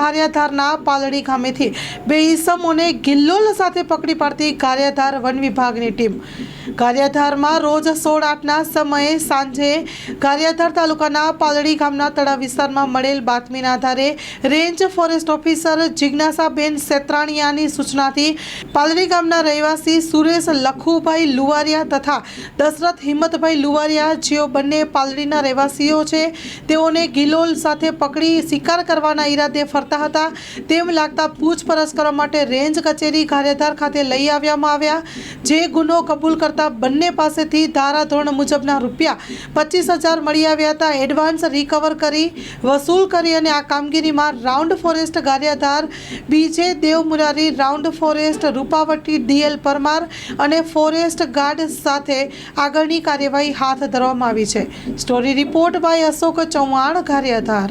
ગારિયાધારના પાલડી ગામેથી 2 ઈસમોને ગિલ્લોલ સાથે પકડી પાડતી ગારિયાધાર વન વિભાગની ટીમ। ગારિયાધારમાં રોજ 16:08ના સમયે સાંજે ગારિયાધાર તાલુકાના પાલડી ગામના તળાવ વિસ્તારમાં મળેલ બાતમીના આધારે રેન્જ ફોરેસ્ટ ઓફિસર જિજ્ઞાસાબેન સેત્રાણીયાની સૂચનાથી પાલડી ગામના રહેવાસી સુરેશ લખુભાઈ લુવારિયા તથા દશરથ હિંમતભાઈ લુવારિયા, જેઓ બંને પાલડીના રહેવાસીઓ છે, તેઓને ગિલોલ સાથે પકડી શિકાર કરવાના ઈરાદે ફરતા હતા તેમ લાગતા પૂછપરછ કરવા માટે રેન્જ કચેરી ગારિયાધાર ખાતે લઈ આવવામાં આવ્યા। જે ગુનો કબૂલ કરતા બંને પાસેથી ધારાધોરણ મુજબના ₹25,000 મળી આવ્યા હતા। એડવાન્સ રિકવર કરી વસૂલ કરી અને આ કામગીરીમાં round forest Gariyadhar BJ Devmurari, round forest Rupavati DL Parmar અને ફોરેસ્ટ ગાર્ડ સાથે આગળની કાર્યવાહી હાથ ધરવામાં આવી છે। Story report by Ashok Chauhan, Gariadhar.